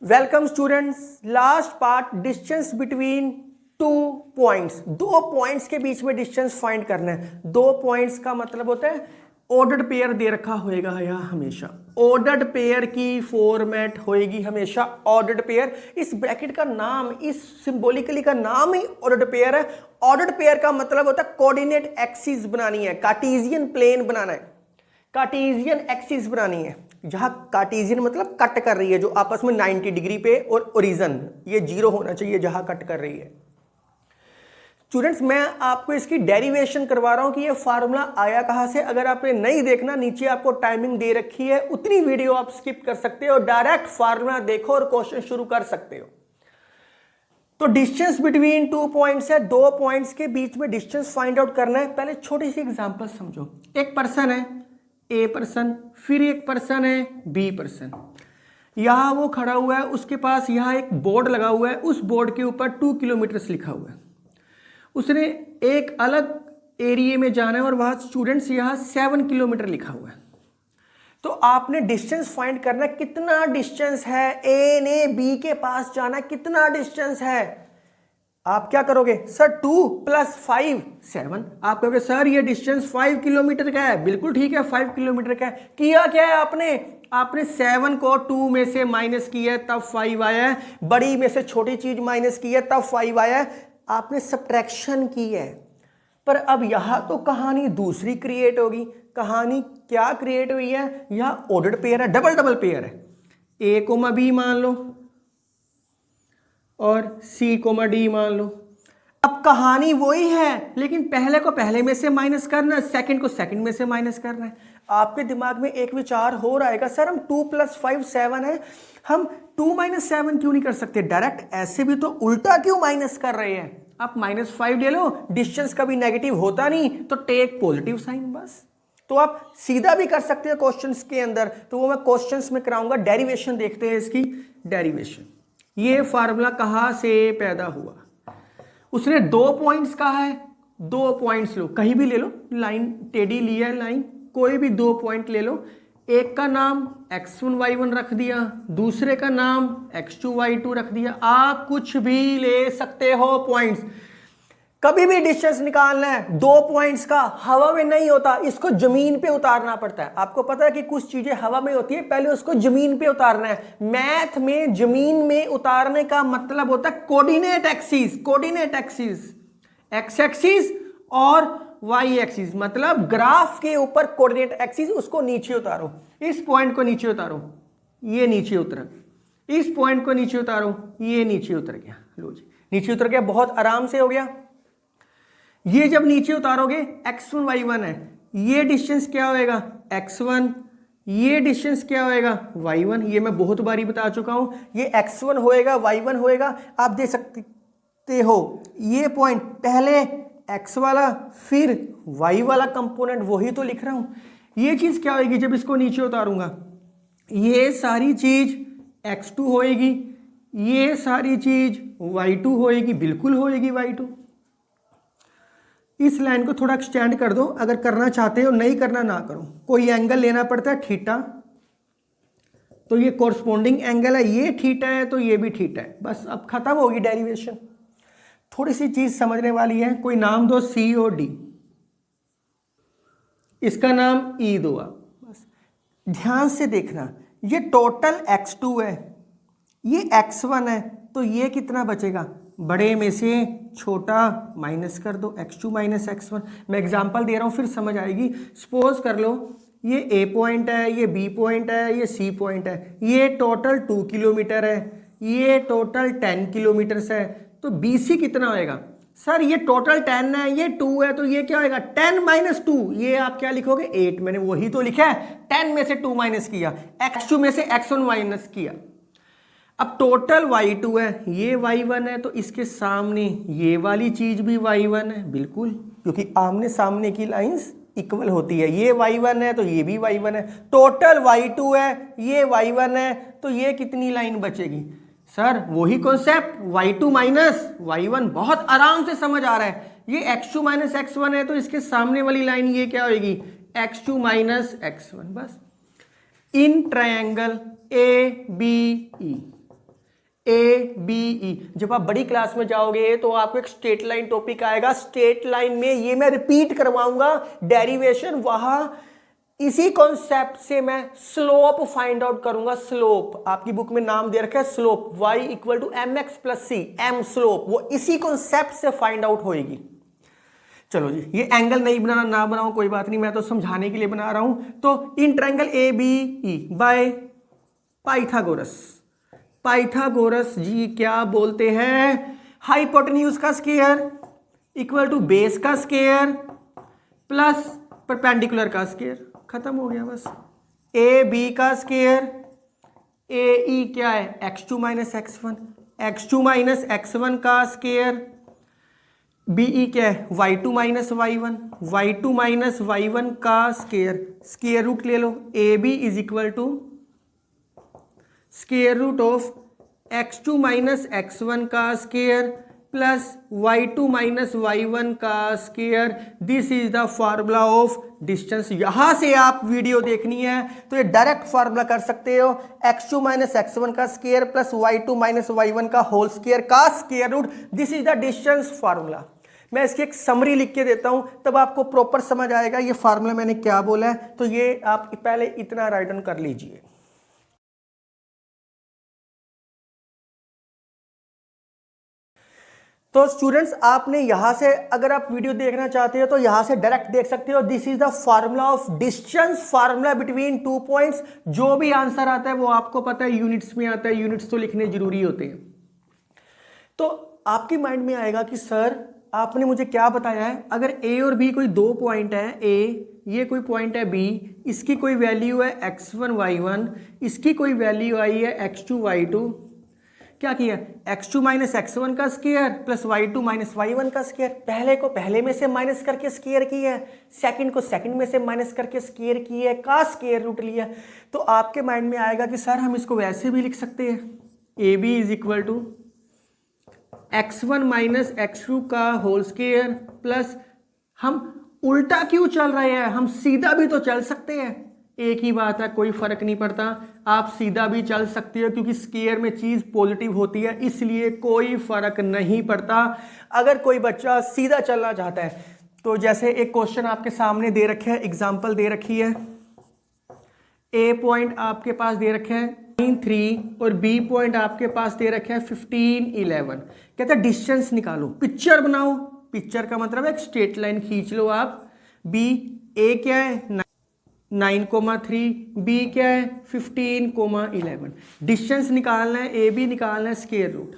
Welcome students. Last part distance between two points. दो points के बीच में डिस्टेंस फाइंड करना है। दो पॉइंट्स का मतलब होता है ऑर्डर्ड पेयर दे रखा होएगा या हमेशा ऑर्डर्ड पेयर की फॉर्मेट होएगी, हमेशा ऑर्डर्ड पेयर। इस ब्रैकेट का नाम, इस सिंबॉलिकली का नाम ही ऑर्डर्ड पेयर है। ऑर्डर्ड पेयर का मतलब होता है कोऑर्डिनेट एक्सिस बनानी है, कार्टेशियन प्लेन बनाना है, कार्टेशियन एक्सिस बनानी है। जहां कार्टेशियन मतलब कट कर रही है, जो आपस में 90 डिग्री पे, और ओरिजिन ये 0 होना चाहिए जहां कट कर रही है। स्टूडेंट्स, मैं आपको इसकी डेरिवेशन करवा रहा हूं कि ये फार्मूला आया कहां से। अगर आपने नहीं देखना, नीचे आपको टाइमिंग दे रखी है, उतनी वीडियो आप स्किप कर सकते हो, डायरेक्ट फार्मूला देखो और क्वेश्चन शुरू कर सकते हो। तो डिस्टेंस बिटवीन टू पॉइंट्स है, दो पॉइंट्स के बीच में डिस्टेंस फाइंड आउट करना है। पहले छोटी सी एग्जांपल समझो। एक पर्सन है, ए पर्सन, फिर एक पर्सन है बी पर्सन। यहां वो खड़ा हुआ है, उसके पास यहां एक बोर्ड लगा हुआ है, उस बोर्ड के ऊपर 2 किलोमीटर लिखा हुआ है। उसने एक अलग एरिया में जाना है और वहां स्टूडेंट्स यहां 7 किलोमीटर लिखा हुआ है। तो आपने डिस्टेंस फाइंड करना है, कितना डिस्टेंस है ए ने बी के पास जाना है, कितना डिस्टेंस है। आप क्या करोगे सर, 2 + 5 7। आप कहोगे सर ये डिस्टेंस 5 किलोमीटर का है। बिल्कुल ठीक है, 5 किलोमीटर का है। किया क्या है आपने 7 को 2 में से माइनस किया है तब 5 आया है, बड़ी में से छोटी चीज माइनस की है तब 5 आया है। आपने सब्ट्रैक्शन की है। पर अब यहां तो कहानी दूसरी क्रिएट होगी। कहानी क्या क्रिएट हुई है, यहां ऑर्डर्ड पेयर है, डबल पेयर है। ए कोमा बी मान लो और सी कोमा डी मान लो। अब कहानी वही है, लेकिन पहले को पहले में से माइनस करना है, सेकंड को सेकंड में से माइनस करना है। आपके दिमाग में एक विचार हो रहा है, सर हम 2 + 5 7 है, हम 2 - 7 क्यों नहीं कर सकते डायरेक्ट? ऐसे भी तो उल्टा क्यों माइनस कर रहे हैं? आप -5 ले लो, डिस्टेंस कभी नेगेटिव होता नहीं, तो टेक पॉजिटिव साइन बस। तो आप सीधा भी कर सकते हो क्वेश्चंस के अंदर, तो वो मैं क्वेश्चंस में कराऊंगा। डेरिवेशन देखते हैं इसकी। डेरिवेशन, ये फार्मूला कहां से पैदा हुआ? उसने 2 पॉइंट्स कहा है, 2 पॉइंट्स लो, कहीं भी ले लो, लाइन टेढ़ी लिया है लाइन, कोई भी 2 पॉइंट ले लो। एक का नाम x1 y1 रख दिया, दूसरे का नाम x2 y2 रख दिया। आप कुछ भी ले सकते हो पॉइंट्स। कभी भी डिस्टेंस निकालना है 2 पॉइंट्स का, हवा में नहीं होता, इसको जमीन पे उतारना पड़ता है। आपको पता है कि कुछ चीजें हवा में होती है, पहले उसको जमीन पे उतारना है। मैथ में जमीन में उतारने का मतलब होता है coordinate axis. Coordinate axis, x axis और वाई एक्सिस, मतलब ग्राफ के ऊपर कोऑर्डिनेट एक्सिस, उसको नीचे उतारो। इस पॉइंट को नीचे उतारो, ये नीचे उतरा। इस पॉइंट को नीचे उतारो, ये नीचे उतर गया। लो जी, नीचे उतर गया, बहुत आराम से हो गया। ये जब नीचे उतारोगे x1 y1 है, ये डिस्टेंस क्या होएगा x1, ये डिस्टेंस क्या होएगा y1। ये मैं बहुत बारी बता चुका हूं, ये x1 होएगा y1 होएगा। आप देख सकते हो ये पॉइंट पहले x वाला फिर y वाला कंपोनेंट, वही तो लिख रहा हूं। ये चीज क्या होएगी जब इसको नीचे उतारूंगा? ये सारी चीज x2 होएगी, ये सारी चीज y2 होएगी, बिल्कुल होएगी y2। इस लाइन को थोड़ा एक्सटेंड कर दो, अगर करना चाहते हो, नहीं करना ना करो। कोई एंगल लेना पड़ता है थीटा, तो ये कोरस्पोंडिंग एंगल है, ये थीटा है तो ये भी थीटा है। बस अब खत्म होगी डेरिवेशन। थोड़ी सी चीज समझने वाली है। कोई नाम दो सी और डी, इसका नाम ई दो आप। बस ध्यान से देखना, ये टोटल x2 है, ये x1 है, तो ये कितना बचेगा? बड़े में से छोटा माइनस कर दो, x2 - x1। मैं एग्जांपल दे रहा हूं, फिर समझ आएगी। सपोज कर लो ये A पॉइंट है, ये B पॉइंट है, ये C पॉइंट है। ये टोटल 2 किलोमीटर है, ये टोटल 10 किलोमीटर है। तो BC कितना होएगा? सर ये टोटल 10 है, ये 2 है, तो ये क्या होएगा 10 - 2। ये आप क्या लिखोगे 8। मैंने वही तो लिखा है, 10 में से 2 माइनस किया, x2 में से x1 माइनस किया। अब टोटल y2 है, ये y1 है, तो इसके सामने ये वाली चीज भी y1 है, बिल्कुल, क्योंकि आमने सामने की लाइंस इक्वल होती है। ये y1 है तो ये भी y1 है। टोटल y2 है, ये y1 है, तो ये कितनी लाइन बचेगी? सर वही कॉन्सेप्ट, y2 - y1। बहुत आराम से समझ आ रहा है। ये x2 - x1 है, तो इसके सामने वाली लाइन ये क्या होगी x2 - x1। बस in triangle ABE B E. जब आप बड़ी क्लास में जाओगे तो आपको एक स्ट्रेट लाइन टॉपिक आएगा, स्ट्रेट लाइन में ये मैं रिपीट करवाऊंगा डेरिवेशन, वहां इसी कॉन्सेप्ट से मैं स्लोप फाइंड आउट करूंगा। स्लोप आपकी बुक में नाम दे रखा है slope, y equal to m x plus c, m slope, वो इसी कॉन्सेप्ट से फाइंड आउट होएगी। चलो जी, ये एंगल नहीं बनाना, ना बनाओ कोई बात नहीं, मैं तो समझाने के लिए बना रहा हूं। तो in triangle A B E by Pythagoras, Pythagoras ji क्या बोलते हैं, हाइपोटेन्यूज का स्क्वायर इक्वल टू बेस का स्क्वायर प्लस परपेंडिकुलर का स्क्वायर, खत्म हो गया बस। ए बी का स्क्वायर, ए ई क्या है x2 minus x1, x2 minus x1 का स्क्वायर, बी ई क्या है y2 minus y1, y2 minus y1 का स्क्वायर, स्क्वायर रूट ले लो, A B is equal to square root of x2 minus x1 का square plus y2 minus y1 का square. This is the formula of distance. यहां से आप video देखनी है तो ये डायरेक्ट फार्मूला कर सकते हो, x2 माइनस x1 का square plus y2 minus y1 का होल स्क्वायर का square root. This is the distance formula. मैं इसकी एक समरी लिख के देता हूं तब आपको प्रॉपर समझ आएगा ये फार्मूला मैंने क्या बोला है। तो ये आप पहले इतना राइट डाउन कर लीजिए। तो स्टूडेंट्स आपने यहां से अगर आप वीडियो देखना चाहते हो तो यहां से डायरेक्ट देख सकते हो। This is the formula of distance, formula between 2 points. जो भी आंसर आता है वो आपको पता है यूनिट्स में आता है, यूनिट्स तो लिखने जरूरी होते हैं। तो आपके माइंड में आएगा कि सर आपने मुझे क्या बताया है, अगर ए और बी कोई दो पॉइंट है, ए ये कोई पॉइंट है बी, इसकी कोई वैल्यू है x1 y1, इसकी कोई वैल्यू आई है x2 y2, क्या किया x2 माइनस x1 का square plus y2 minus y1 का स्क्वायर। पहले को पहले में से माइनस करके स्क्वायर किया है, सेकंड को सेकंड में से माइनस करके स्क्वायर किया है, का स्क्वायर रूट लिया। तो आपके माइंड में आएगा कि सर हम इसको वैसे भी लिख सकते हैं, A B is equal to x1 minus x2 का होल स्क्वायर प्लस, हम उल्टा क्यों चल रहे हैं, हम सीधा भी तो चल सकते हैं, एक ही बात है, कोई फर्क नहीं पड़ता। आप सीधा भी चल सकते हो क्योंकि स्क्वायर में चीज पॉजिटिव होती है, इसलिए कोई फर्क नहीं पड़ता। अगर कोई बच्चा सीधा चलना चाहता है तो जैसे एक क्वेश्चन आपके सामने दे रखे है, एग्जांपल दे रखी है, ए पॉइंट आपके पास दे रखे हैं 9, 3 और बी पॉइंट आपके पास दे रखे हैं 15, 11। कहते हैं डिस्टेंस निकालो, पिक्चर बनाओ। पिक्चर का मतलब है एक स्ट्रेट लाइन खींच लो आप। बी ए क्या है 9,3, बी क्या है 15,11। डिस्टेंस निकालना है, ए बी निकालना है, स्क्वायर रूट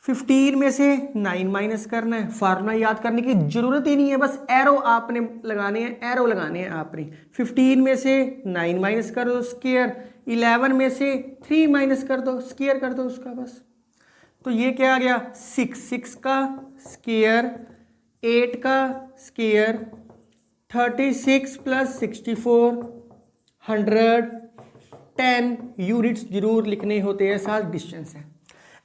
15 में से 9 माइनस करना है। फार्मूला याद करने की जरूरत ही नहीं है, बस एरो आपने लगाने हैं, एरो लगाने हैं आपने। 15 में से 9 माइनस कर दो स्क्वायर, 11 में से 3 माइनस कर दो, स्क्वायर कर दो उसका बस। तो ये क्या आ गया 6 का स्क्वायर, 8 का स्क्वायर, 36 प्लस 64, 110 यूनिट्स जरूर लिखने होते हैं, साथ डिस्टेंस है।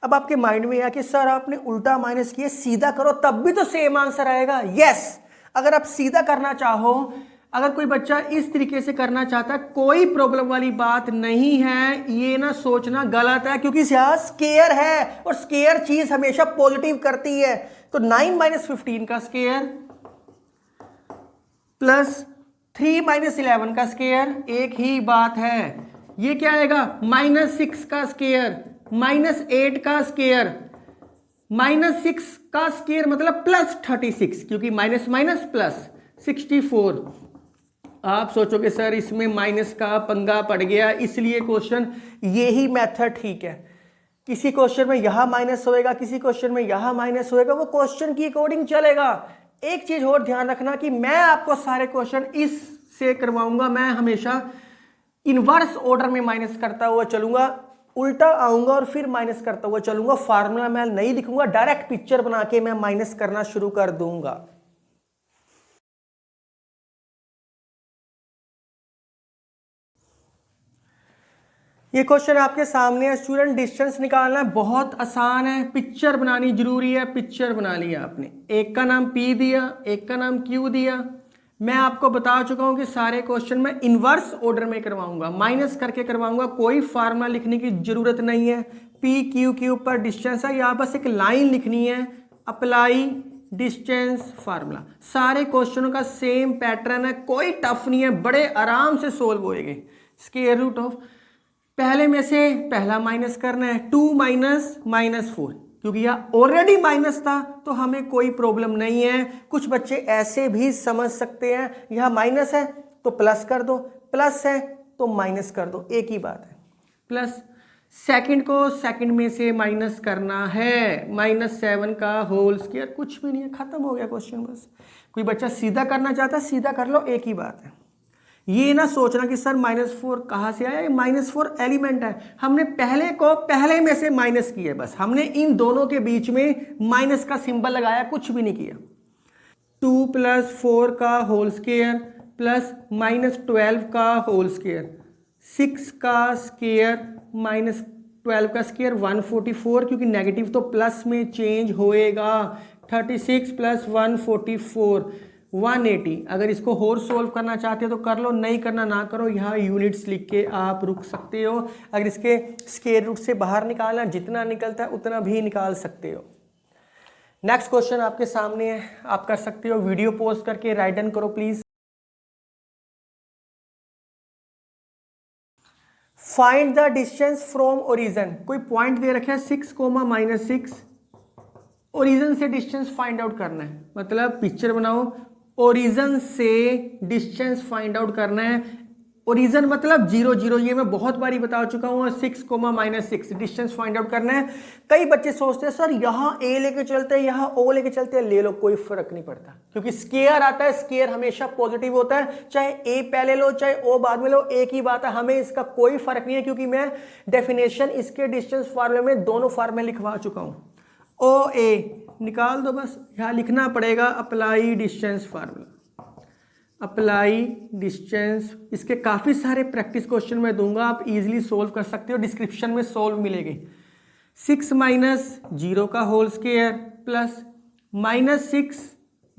अब आपके माइंड में है कि सर आपने उल्टा माइनस किया, सीधा करो तब भी तो सेम आंसर आएगा। यस, अगर आप सीधा करना चाहो, अगर कोई बच्चा इस तरीके से करना चाहता है, कोई प्रॉब्लम वाली बात नहीं है। ये ना सोचना गलत है क्योंकि यहाँ स्क्वायर है और स्क्वायर चीज हमेशा पॉजिटिव करती है। तो 9 माइनस 15 का स्क्वायर प्लस 3 माइनस 11 का स्क्वायर, एक ही बात है। ये क्या आएगा -6 का स्क्वायर, -8 का स्क्वायर, -6 का स्क्वायर मतलब प्लस 36, क्योंकि माइनस माइनस प्लस 64। आप सोचोगे सर इसमें माइनस का पंगा पड़ गया, इसलिए क्वेश्चन, यही मेथड ठीक है। किसी क्वेश्चन में यहां माइनस होएगा, किसी क्वेश्चन में यहां माइनस होएगा, वो क्वेश्चन की अकॉर्डिंग चलेगा। एक चीज और ध्यान रखना कि मैं आपको सारे क्वेश्चन इससे करवाऊंगा, मैं हमेशा इनवर्स ऑर्डर में माइनस करता हुआ चलूंगा, उल्टा आऊंगा और फिर माइनस करता हुआ चलूंगा। फार्मूला मैं नहीं लिखूंगा, डायरेक्ट पिक्चर बना के मैं माइनस करना शुरू कर दूंगा। ये क्वेश्चन आपके सामने है स्टूडेंट, डिस्टेंस निकालना है, बहुत आसान है, पिक्चर बनानी जरूरी है। पिक्चर बना लिया आपने, एक का नाम P दिया, एक का नाम Q दिया। मैं आपको बता चुका हूं कि सारे क्वेश्चन मैं इनवर्स ऑर्डर में करवाऊंगा, माइनस करके करवाऊंगा, कोई फार्मूला लिखने की जरूरत नहीं है। पी क्यू के ऊपर डिस्टेंस है, यहाँ बस एक लाइन लिखनी है, अप्लाई डिस्टेंस फार्मूला। सारे क्वेश्चनों का सेम पैटर्न है, कोई टफ नहीं है, बड़े आराम से सोल्व होएंगे। स्क्वायर रूट ऑफ, पहले में से पहला माइनस करना है, 2 माइनस -4, क्योंकि यह ऑलरेडी माइनस था तो हमें कोई प्रॉब्लम नहीं है। कुछ बच्चे ऐसे भी समझ सकते हैं, यह माइनस है तो प्लस कर दो, प्लस है तो माइनस कर दो, एक ही बात है। प्लस सेकंड को सेकंड में से माइनस करना है, -7 का होल स्क्वायर, कुछ भी नहीं है, खत्म हो गया क्वेश्चन। बस कोई बच्चा सीधा करना चाहता है सीधा कर लो, एक ही बात है। ये ना सोचना कि सर -4 कहाँ से आया, ये -4 एलिमेंट है, हमने पहले को पहले में से माइनस किया, बस हमने इन दोनों के बीच में माइनस का सिंबल लगाया, कुछ भी नहीं किया। 2 + 4 का होल स्क्वायर प्लस -12 का होल स्क्वायर, 6 का स्क्वायर -12 का स्क्वायर 144, क्योंकि नेगेटिव तो प्लस में चेंज होएगा। 36 + 144 180। अगर इसको और सोल्व करना चाहते हो तो कर लो, नहीं करना ना करो, यहाँ यूनिट्स लिख के आप रुक सकते हो। अगर इसके स्क्वायर रूट से बाहर निकालना, जितना निकलता है उतना भी निकाल सकते हो। नेक्स्ट क्वेश्चन आपके सामने है, आप कर सकते हो, वीडियो पॉज करके राइट डाउन करो please. Find the distance from origin, कोई पॉइंट दे रखे हैं 6, -6, ओरिजिन से डिस्टेंस फाइंड आउट करना है, मतलब पिक्चर बनाओ, ओरिजिन से डिस्टेंस फाइंड आउट करना है। ओरिजिन मतलब 0 0, ये मैं बहुत बारी बता चुका हूँ। 6, -6 डिस्टेंस फाइंड आउट करना है। कई बच्चे सोचते हैं सर यहाँ ए लेके चलते हैं, यहाँ ओ लेके चलते हैं, ले लो, कोई फर्क नहीं पड़ता, क्योंकि स्क्वायर आता है, स्क्वायर हमेशा पॉजिटिव होता है, चाहे ए पहले लो चाहे ओ बाद में लो, एक ही बात है, हमें इसका कोई फर्क नहीं है, क्योंकि मैं डेफिनेशन इसके डिस्टेंस फार्मूले में दोनों फार्मूले लिखवा चुका हूँ। ओ ए निकाल दो, बस यहाँ लिखना पड़ेगा apply distance formula, apply distance. इसके काफ़ी सारे प्रैक्टिस क्वेश्चन मैं दूंगा, आप इजीली सोल्व कर सकते हो, डिस्क्रिप्शन में सोल्व मिलेंगे। 6 - 0 का होल स्क्वायर प्लस -6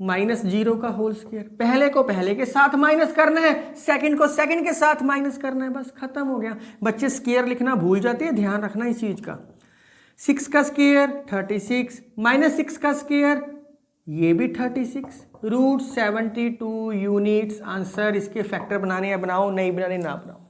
- 0 का होल स्क्वायर, पहले को पहले के साथ माइनस करना है, सेकंड को सेकंड के साथ माइनस करना है, बस खत्म हो गया। बच्चे स्क्वायर लिखना भूल जाते हैं, ध्यान रखना इस चीज़ का। 6 का स्क्वायर 36, -6 का स्क्वायर ये भी 36, √72 यूनिट्स आंसर। इसके फैक्टर बनाने या बनाओ, नहीं बनाने ना बनाओ।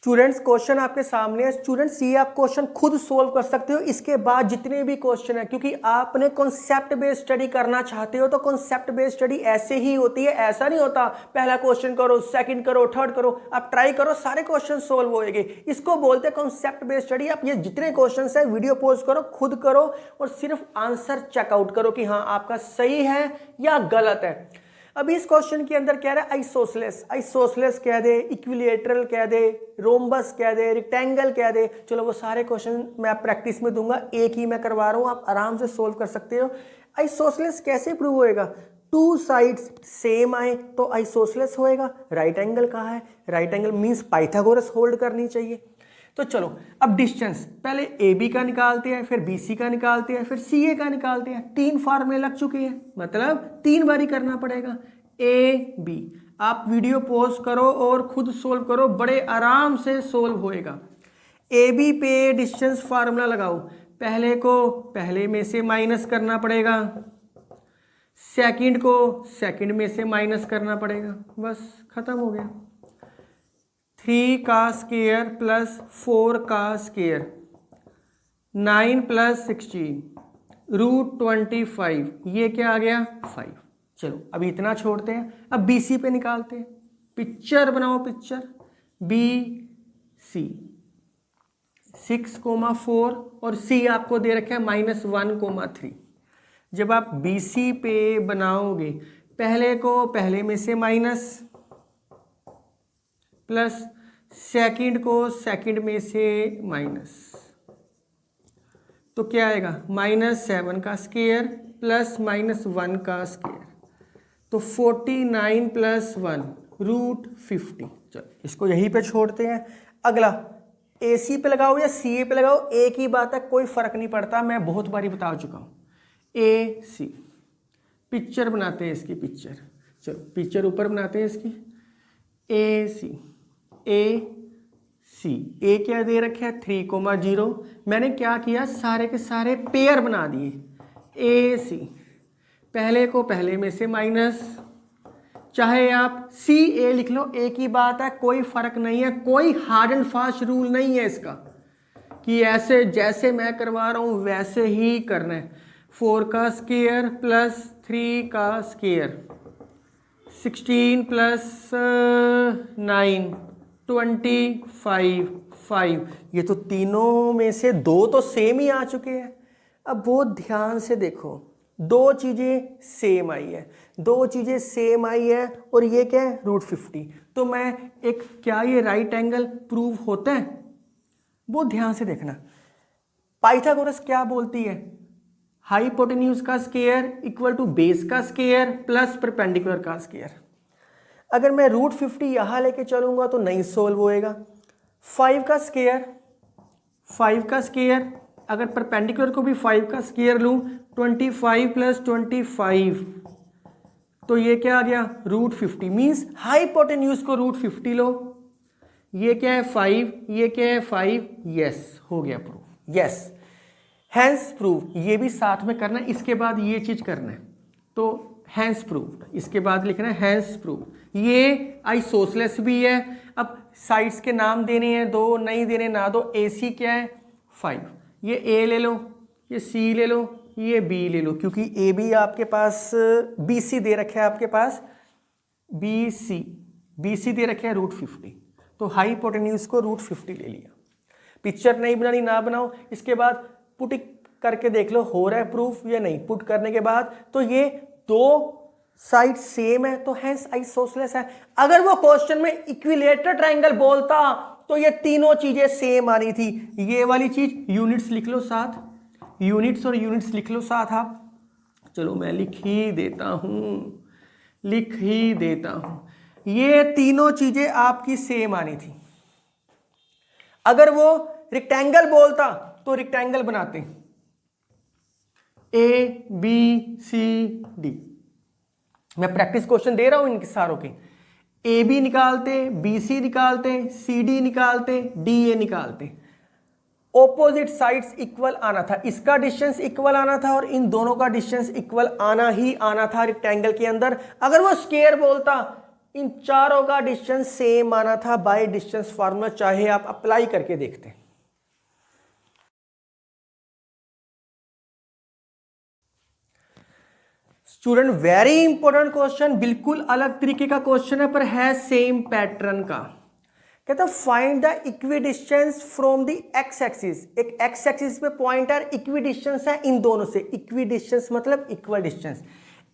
स्टूडेंट्स क्वेश्चन आपके सामने है। स्टूडेंट्स ये आप क्वेश्चन खुद सोल्व कर सकते हो, इसके बाद जितने भी क्वेश्चन है, क्योंकि आपने कॉन्सेप्ट बेस्ड स्टडी करना चाहते हो तो कॉन्सेप्ट बेस्ड स्टडी ऐसे ही होती है, ऐसा नहीं होता पहला क्वेश्चन करो, सेकंड करो, थर्ड करो, आप ट्राई करो, सारे क्वेश्चन सोल्व होएंगे। इसको बोलते हैं कॉन्सेप्ट बेस्ड स्टडी। आप ये जितने क्वेश्चन है वीडियो पॉज करो, खुद करो और सिर्फ आंसर चेकआउट करो कि हाँ आपका सही है या गलत है। अभी इस क्वेश्चन के अंदर कह रहा है आइसोसेलेस, आइसोसेलेस कह दे, इक्विलेटरल कह दे, रोम्बस कह दे, रेक्टेंगल कह दे, चलो वो सारे क्वेश्चन मैं प्रैक्टिस में दूंगा, एक ही मैं करवा रहा हूं, आप आराम से सोल्व कर सकते हो। आइसोसेलेस कैसे प्रूव होएगा? 2 साइड्स सेम आए तो आइसोसेलेस होएगा। राइट एंगल कहाँ है? Right angle means Pythagoras hold करनी चाहिए। तो चलो अब डिस्टेंस पहले ए बी का निकालते हैं, फिर बी सी का निकालते हैं, फिर सी ए का निकालते हैं। 3 फार्मूले लग चुके हैं, मतलब 3 बारी करना पड़ेगा। ए बी, आप वीडियो पॉज करो और खुद सोल्व करो, बड़े आराम से सोल्व होएगा। ए बी पे डिस्टेंस फार्मूला लगाओ, पहले को पहले में से माइनस करना पड़ेगा, सेकंड को सेकंड में से माइनस करना पड़ेगा, बस खत्म हो गया। 3 का स्क्वायर प्लस 4 का स्क्वायर, 9 + 16 √25, ये क्या आ गया? 5। चलो अभी इतना छोड़ते हैं, अब बी सी पे निकालते हैं। पिक्चर बनाओ, पिक्चर बी सी, 6,4 और सी आपको दे रखा है -1,3। जब आप बी सी पे बनाओगे, पहले को पहले में से माइनस प्लस सेकंड को सेकंड में से माइनस, तो क्या आएगा? -7 का स्क्वायर प्लस -1 का स्क्वायर, तो 49 + 1 √50। चलो इसको यहीं पे छोड़ते हैं। अगला ए सी पे लगाओ या सी ए पे लगाओ, एक ही बात है, कोई फर्क नहीं पड़ता, मैं बहुत बारी बता चुका हूँ। ए सी पिक्चर बनाते हैं इसकी, पिक्चर, चलो पिक्चर ऊपर बनाते हैं इसकी। ए सी ए क्या दे रखा है 3,0। मैंने क्या किया, सारे के सारे पेयर बना दिए। ए सी पहले को पहले में से माइनस, चाहे आप सी ए लिख लो, एक ही बात है, कोई फर्क नहीं है, कोई हार्ड एंड फास्ट रूल नहीं है इसका कि ऐसे जैसे मैं करवा रहा हूं वैसे ही करना है। 4 का स्क्वायर प्लस 3 का स्क्वायर, 16 प्लस 9 25 5। ये तो तीनों में से दो तो सेम ही आ चुके हैं। अब बहुत ध्यान से देखो, दो चीज़ें सेम आई है, दो चीज़ें सेम आई है, और ये क्या है √50। तो मैं एक, क्या ये राइट एंगल प्रूव होता है? बहुत ध्यान से देखना। पाइथागोरस क्या बोलती है, हाइपोटेन्यूज का स्क्वायर इक्वल टू बेस का स्क्वायर प्लस परपेंडिकुलर का स्क्वायर। अगर मैं √50 यहाँ लेके चलूँगा तो नहीं सोल्व होएगा। 5 का स्क्वायर अगर परपेंडिकुलर को भी 5 का स्क्वायर लूँ, 25 प्लस 25, तो ये क्या आ गया √50। मीन्स हाइपोटेन्यूज को √50 लो। ये क्या है 5, ये क्या है 5, यस हो गया प्रूव, यस हैंस प्रूव। ये भी साथ में करना है, इसके बाद ये चीज करना है, तो हैंस प्रूव, इसके बाद लिखना है हैंस प्रूव। ये आइसोसेलेस भी है। अब साइड्स के नाम देने हैं, दो नहीं देने ना दो। ए सी क्या है 5, ये ए ले लो, ये सी ले लो, ये बी ले लो, क्योंकि ए बी आपके पास बी सी दे रखे है, आपके पास बी सी दे रखे है √50, तो हाइपोटेन्यूज को √50 ले लिया। पिक्चर नहीं बनानी ना बनाओ, इसके बाद पुट करके देख लो हो रहा है प्रूफ या नहीं। पुट करने के बाद तो ये दो साइड सेम है, तो हैंस आइसोसेलेस है। अगर वो क्वेश्चन में इक्विलेटरल ट्रायंगल बोलता तो ये तीनों चीजें सेम आनी थी। ये वाली चीज यूनिट्स लिख लो साथ, यूनिट्स और यूनिट्स लिख लो साथ आप। चलो मैं लिख ही देता हूं। ये तीनों चीजें आपकी सेम आनी थी। अगर वो रेक्टेंगल बोलता तो रेक्टेंगल बनाते, ए बी सी डी। मैं प्रैक्टिस क्वेश्चन दे रहा हूं इनके सारों के। ए बी निकालते, बी सी निकालते, सी डी निकालते, डी ए निकालते। ऑपोजिट साइड्स इक्वल आना था, इसका डिस्टेंस इक्वल आना था और इन दोनों का डिस्टेंस इक्वल आना ही आना था रेक्टेंगल के अंदर। अगर वो स्क्वायर बोलता, इन चारों का डिस्टेंस सेम आना था बाय डिस्टेंस फार्मूला, चाहे आप अप्लाई करके देखते। स्टूडेंट वेरी इंपॉर्टेंट क्वेश्चन, बिल्कुल अलग तरीके का क्वेश्चन है पर है सेम पैटर्न का। कहता है find the equidistance from the x axis. एक एक्स एक्सिस पे पॉइंट है, इक्विडिस्टेंस है इन दोनों से। इक्विडिस्टेंस मतलब इक्वल डिस्टेंस।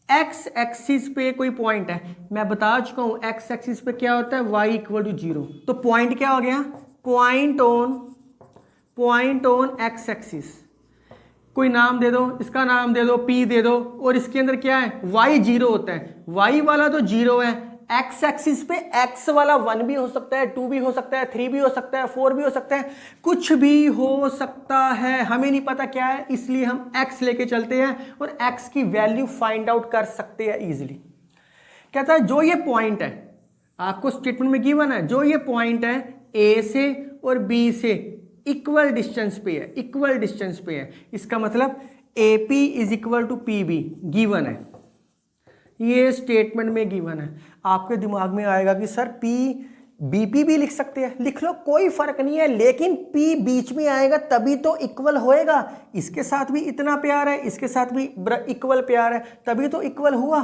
एक्स एक्सिस पे कोई पॉइंट है, मैं बता चुका हूं एक्स एक्सिस पे क्या होता है y इक्वल टू 0। तो पॉइंट क्या हो गया, पॉइंट ऑन एक्स एक्सिस। कोई नाम दे दो, इसका नाम दे दो, P दे दो, और इसके अंदर क्या है y 0 होता है। y वाला तो 0 है, एक्स एक्सिस पे x वाला 1 भी हो सकता है, 2 भी हो सकता है, 3 भी हो सकता है, 4 भी हो सकता है, कुछ भी हो सकता है, हमें नहीं पता क्या है, इसलिए हम x लेके चलते हैं और x की वैल्यू फाइंड आउट कर सकते हैं इजीली। कहता है जो ये पॉइंट है, आपको स्टेटमेंट में गिवन है, जो ये पॉइंट है A से और B से इक्वल डिस्टेंस पे है, इसका मतलब AP is equal to PB given है, ये स्टेटमेंट में गिवन है। आपके दिमाग में आएगा कि सर P BP भी लिख सकते हैं, लिख लो कोई फर्क नहीं है, लेकिन P बीच में आएगा तभी तो इक्वल होएगा। इसके साथ भी इतना प्यार है, इसके साथ भी इक्वल प्यार है, तभी तो इक्वल हुआ।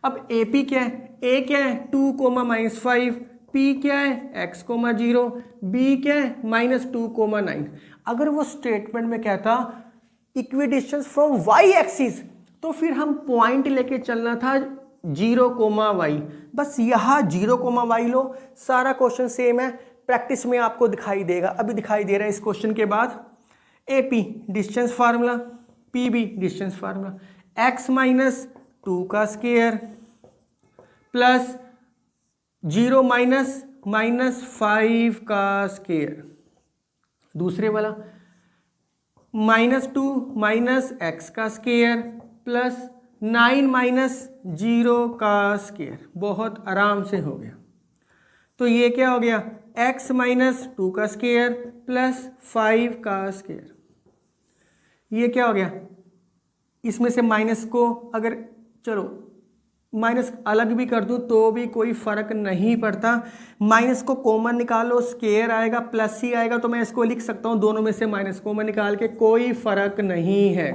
अब AP क्या है, A क्या है 2,-5, P क्या है x, 0, B क्या है -2,9। अगर वो स्टेटमेंट में कहता इक्विडिस्टेंस फ्रॉम y एक्सिस, तो फिर हम पॉइंट लेके चलना था 0,y। बस यहाँ 0,y लो, सारा क्वेश्चन सेम है, प्रैक्टिस में आपको दिखाई देगा, अभी दिखाई दे रहा है इस क्वेश्चन के बाद। AP distance formula, PB distance formula, x -2 का स्क्वायर प्लस 0 -5 का स्क्वायर, दूसरे वाला -2 x का स्क्वायर प्लस 9 -0 का स्क्वायर। बहुत आराम से हो गया। तो ये क्या हो गया, x माइनस 2 का स्क्वायर प्लस 5 का स्क्वायर। ये क्या हो गया, इसमें से माइनस को अगर चलो माइनस अलग भी कर दूं तो भी कोई फर्क नहीं पड़ता, माइनस को कॉमन निकालो स्क्वायर आएगा प्लस ही आएगा, तो मैं इसको लिख सकता हूं दोनों में से माइनस कॉमन निकाल के, कोई फर्क नहीं है।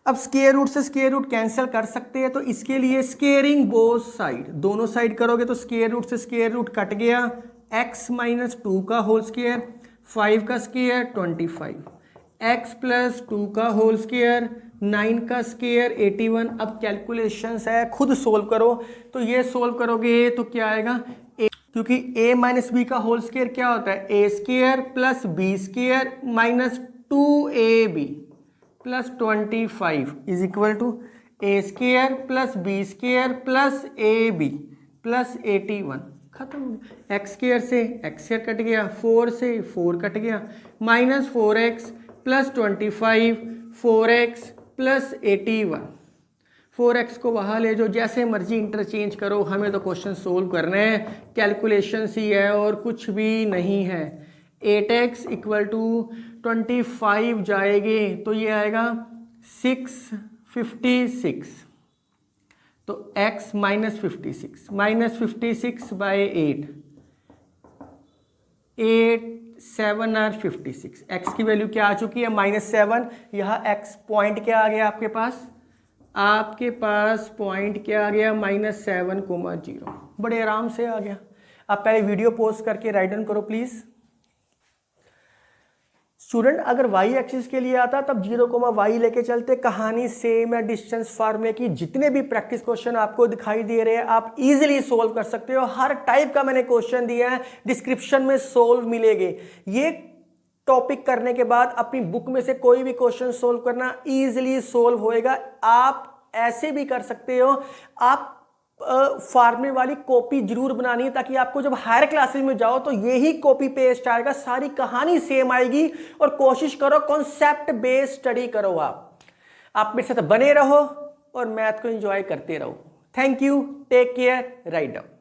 अब स्क्वायर रूट से स्क्वायर रूट कैंसिल कर सकते हैं, तो इसके लिए स्क्वेयरिंग बोथ साइड, दोनों साइड करोगे तो स्क्वायर रूट से स्क्वायर रूट कट गया, x माइनस 2 का होल स्क्वायर, 5 का स्क्वायर 25, x प्लस 2 का होल स्क्वायर, 9 का स्क्वायर 81। अब कैलकुलेशंस है, खुद सोल्व करो। तो ये सोल्व करोगे तो क्या आएगा, क्योंकि a माइनस बी का होल स्क्वायर क्या होता है, A square plus B square minus 2ab plus 25 is equal to A square plus B square plus A B plus 81। खत्म हो गया, एक्स स्क्वायर से एक्स स्क्वायर कट गया, 4 से 4 कट गया, minus 4x plus 25, 4x plus 81। 4x को वहाँ ले जाओ, जैसे मर्जी इंटरचेंज करो, हमें तो क्वेश्चन सोल्व करना है, कैलकुलेशन ही है और कुछ भी नहीं है। 8x इक्वल टू 25 जाएंगे तो ये आएगा 656, तो x माइनस 56, माइनस 56 बाई 8 7 और 56, x की वैल्यू क्या आ चुकी है, -7। यहाँ x पॉइंट क्या आ गया आपके पास, आपके पास पॉइंट क्या आ गया, -7,0। बड़े आराम से आ गया। आप पहले वीडियो पॉज करके राइट डाउन करो प्लीज। स्टूडेंट अगर y एक्सिस के लिए आता तब 0, लेके चलते, कहानी सेम है डिस्टेंस फार्मूले की। जितने भी प्रैक्टिस क्वेश्चन आपको दिखाई दे रहे हैं आप इजीली सोल्व कर सकते हो, हर टाइप का मैंने क्वेश्चन दिया है, डिस्क्रिप्शन में सोल्व मिलेंगे। ये टॉपिक करने के बाद अपनी बुक में से कोई भी क्वेश्चन सोल्व करना इजीली सोल्व होएगा। आप ऐसे भी कर सकते हो, आप फार्मूले वाली कॉपी जरूर बनानी है, ताकि आपको जब हायर क्लासेस में जाओ तो यही कॉपी पेस्ट आएगा, सारी कहानी सेम आएगी। और कोशिश करो कॉन्सेप्ट बेस्ड स्टडी करो। आप मेरे साथ बने रहो और मैथ को एंजॉय करते रहो। Thank you, take care, write down.